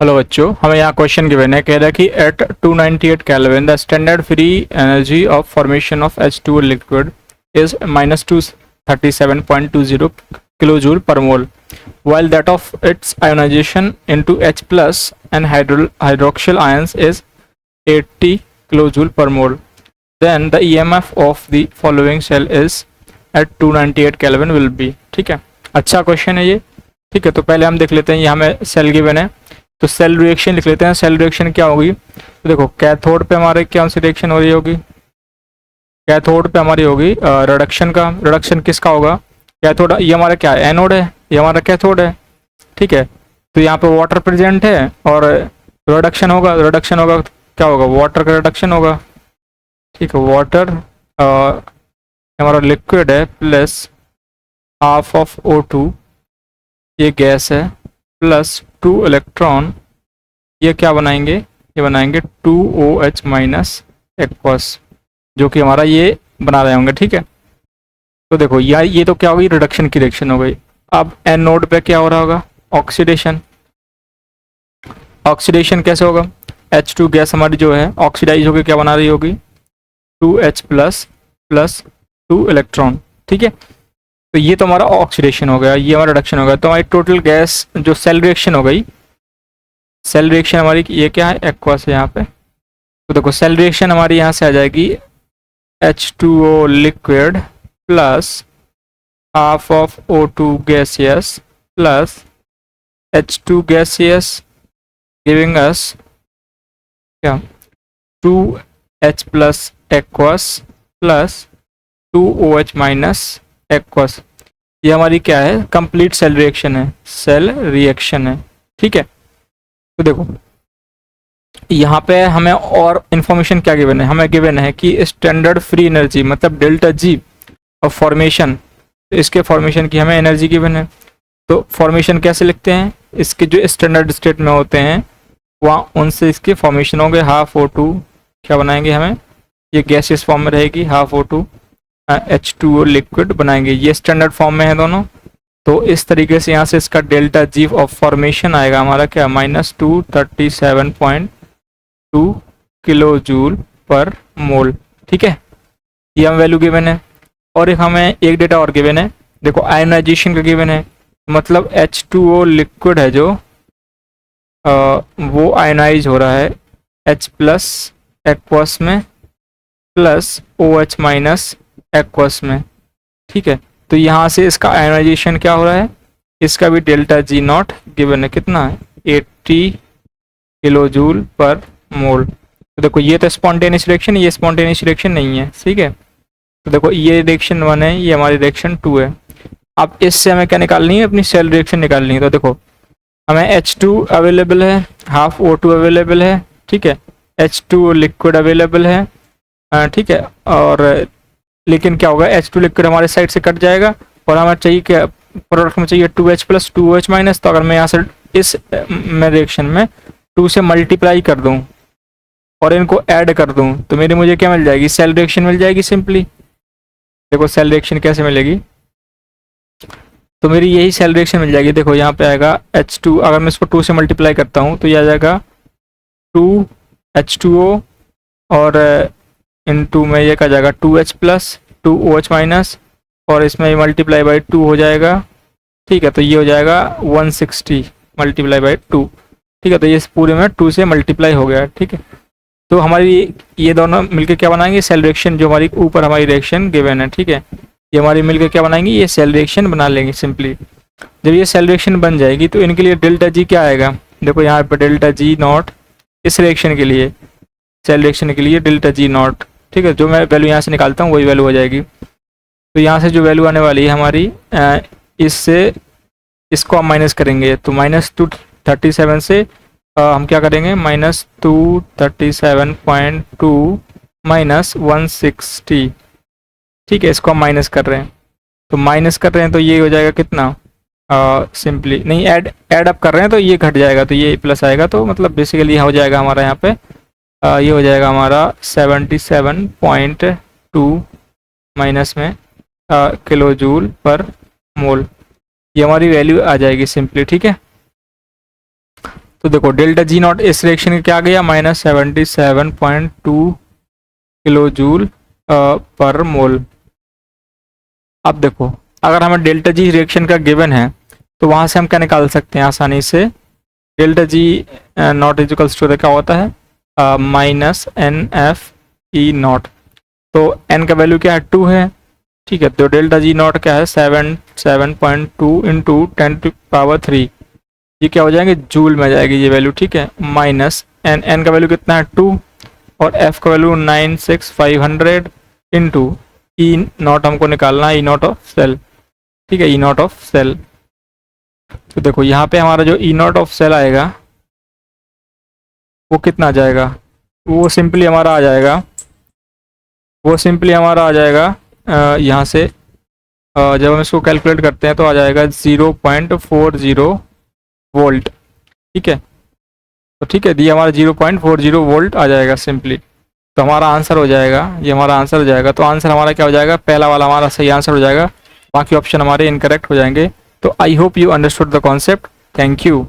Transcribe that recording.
Hello बच्चों, हमें यहाँ क्वेश्चन गिवन है, कह रहा है कि at 298 kelvin the standard free energy of formation of H2O liquid is -237.20 kilo joule per mole, while that of its ionization into H plus and hydroxyl ions is 80 kilojoule per mole. Then the EMF of the following cell is at 298 Kelvin will be. ठीक है, अच्छा question है ये। ठीक है, तो पहले हम देख लेते हैं, ये हमें सेल गिवन है तो सेल रिएक्शन लिख लेते हैं। सेल रिएक्शन क्या होगी, तो देखो कैथोड पे हमारे क्या सी रिएक्शन हो रही होगी, कैथोड पे हमारी होगी रिडक्शन का। रिडक्शन किसका होगा, कैथोड। ये हमारा क्या है, एनोड है, ये हमारा कैथोड है। ठीक है, तो यहाँ पे वाटर प्रेजेंट है और रिडक्शन होगा। रिडक्शन होगा क्या होगा, वाटर का रिडक्शन होगा। ठीक है, वाटर हमारा लिक्विड है प्लस हाफ ऑफ O2, ये गैस है, प्लस 2 इलेक्ट्रॉन, ये क्या बनाएंगे, ये बनाएंगे 2OH माइनस एक्वस, जो कि हमारा ये बना रहे होंगे। ठीक है, तो देखो ये तो क्या होगी, रिडक्शन की रिएक्शन हो गई। अब एनोड पे क्या हो रहा होगा, ऑक्सीडेशन। ऑक्सीडेशन कैसे होगा, H2 गैस हमारी जो है ऑक्सीडाइज होकर क्या बना रही होगी, 2H प्लस प्लस 2 इलेक्ट्रॉन। ठीक है, तो ये तो हमारा ऑक्सीडेशन हो गया, ये हमारा रिडक्शन हो गया। तो हमारी टोटल गैस जो सेल रिएक्शन हो गई, सेल रिएक्शन हमारी ये क्या है, एक्वस है यहाँ पे। तो देखो सेल रिएक्शन हमारी यहाँ से आ जाएगी H2O liquid plus half of O2 gaseous plus H2 gaseous giving us क्या 2H plus aqueous plus 2OH minus aqueous. ये हमारी क्या है, कंप्लीट सेल रिएक्शन है, सेल रिएक्शन है। ठीक है, तो देखो यहाँ पे हमें और इंफॉर्मेशन क्या गिवन है, हमें गिवन है कि स्टैंडर्ड फ्री एनर्जी मतलब डेल्टा जी ऑफ फॉर्मेशन, तो इसके फॉर्मेशन की हमें एनर्जी गिवन है। तो फॉर्मेशन कैसे लिखते हैं, इसके जो स्टैंडर्ड स्टेट में होते हैं वहाँ उनसे इसके फॉर्मेशन होंगे। हाफ O2 क्या बनाएंगे हमें, ये गैसियस फॉर्म में रहेगी, हाफ O2 H2O लिक्विड बनाएंगे, ये स्टैंडर्ड फॉर्म में है दोनों। तो इस तरीके से यहाँ से इसका डेल्टा जी ऑफ फॉर्मेशन आएगा हमारा क्या, -237.2 किलो जूल पर मोल। ठीक है, ये हम वैल्यू गिवन है। और एक हमें एक डेटा और गिवन है, देखो आयनाइजेशन का गिवन है, मतलब H2O लिक्विड है जो वो आयनाइज हो रहा है H प्लस एक्वस में प्लस OH माइनस एक्वस में। ठीक है, तो यहाँ से इसका आयनाइजेशन क्या हो रहा है, इसका भी डेल्टा जी नॉट गिवन है, कितना है 80 किलो जूल पर मोल। तो देखो ये तो स्पॉन्टेनियस रिएक्शन, ये स्पॉन्टेनियस रिएक्शन नहीं है। ठीक है, तो देखो ये रिएक्शन 1 है, ये हमारी रिएक्शन 2 है। अब इससे हमें क्या निकालनी है, अपनी सेल रिएक्शन निकालनी है। तो देखो हमें H2 अवेलेबल है, हाफ O2 अवेलेबल है। ठीक है, H2 लिक्विड अवेलेबल है। ठीक है, और लेकिन क्या होगा, H2 लिक्विड हमारे साइड से कट जाएगा और हमें चाहिए क्या, प्रोडक्ट में चाहिए 2H प्लस 2OH माइनस। तो अगर मैं यहाँ से इस में रिएक्शन में 2 से मल्टीप्लाई कर दूँ और इनको ऐड कर दूँ तो मेरी मुझे क्या मिल जाएगी, सेल रिएक्शन मिल जाएगी सिंपली। देखो सेल रिएक्शन कैसे मिलेगी, तो मेरी यही सेल रिएक्शन मिल जाएगी। देखो यहाँ पे आएगा H2, अगर मैं इसको 2 से मल्टीप्लाई करता हूँ तो ये आ जाएगा 2H2O और इनटू में ये क्या जाएगा 2H प्लस 2OH माइनस, और इसमें मल्टीप्लाई बाई 2 हो जाएगा। ठीक है, तो ये हो जाएगा 160 मल्टीप्लाई बाई 2। ठीक है, तो ये पूरे में 2 से मल्टीप्लाई हो गया। ठीक है, तो हमारी ये दोनों मिलकर क्या बनाएंगे, सेल रिएक्शन जो हमारी ऊपर हमारी रिएक्शन गिवन है। ठीक है, ये हमारी मिलकर क्या बनाएंगे, ये सेल रिएक्शन बना लेंगे सिंपली। जब ये सेल रिएक्शन बन जाएगी तो इनके लिए डेल्टा जी क्या आएगा, देखो यहाँ पर डेल्टा जी नॉट इस रिएक्शन के लिए, सेल रिएक्शन के लिए डेल्टा जी नॉट। ठीक है, जो मैं वैल्यू यहाँ से निकालता हूँ वही वैल्यू हो जाएगी। तो यहाँ से जो वैल्यू आने वाली है हमारी, इससे इसको हम माइनस करेंगे तो -237 से हम क्या करेंगे, -237.2 माइनस 160। ठीक है, इसको हम माइनस कर रहे हैं, तो माइनस कर रहे हैं तो ये हो जाएगा कितना, सिंपली नहीं ऐड अप कर रहे हैं तो ये घट जाएगा, तो ये प्लस आएगा। तो मतलब बेसिकली हो जाएगा हमारा यहाँ पे ये हो जाएगा हमारा 77.2 माइनस में किलो जूल पर मोल, ये हमारी वैल्यू आ जाएगी सिंपली। ठीक है, तो देखो डेल्टा जी नॉट इस रिएक्शन का क्या आ गया, -77.2 किलो जूल पर मोल। अब देखो अगर हमें डेल्टा जी रिएक्शन का गिवन है तो वहां से हम क्या निकाल सकते हैं आसानी से, delta G naught equals to क्या होता है -NF तो n का वैल्यू क्या है 2 है, ठीक है। तो डेल्टा जी नॉट क्या है 7.2 इंटू 10⁻3, ये क्या हो जाएंगे जूल में जाएगी ये वैल्यू, ठीक है। माइनस n का वैल्यू कितना है 2 और f का वैल्यू 96500 इंटू ई नॉट हमको निकालना है, ई नॉट ऑफ सेल, ठीक है, ई नॉट ऑफ सेल। तो देखो यहाँ पे हमारा जो ई नॉट ऑफ सेल आएगा वो कितना आ जाएगा, वो सिंपली हमारा आ जाएगा यहाँ से जब हम इसको कैलकुलेट करते हैं तो आ जाएगा 0.40 वोल्ट, ठीक है। तो ठीक है, ये हमारा 0.40 वोल्ट आ जाएगा सिंपली। तो हमारा आंसर हो जाएगा, ये हमारा आंसर हो जाएगा। तो आंसर हमारा क्या हो जाएगा, पहला वाला हमारा सही आंसर हो जाएगा, बाकी ऑप्शन हमारे इनकरेक्ट हो जाएंगे। तो I hope you understood the concept. Thank you.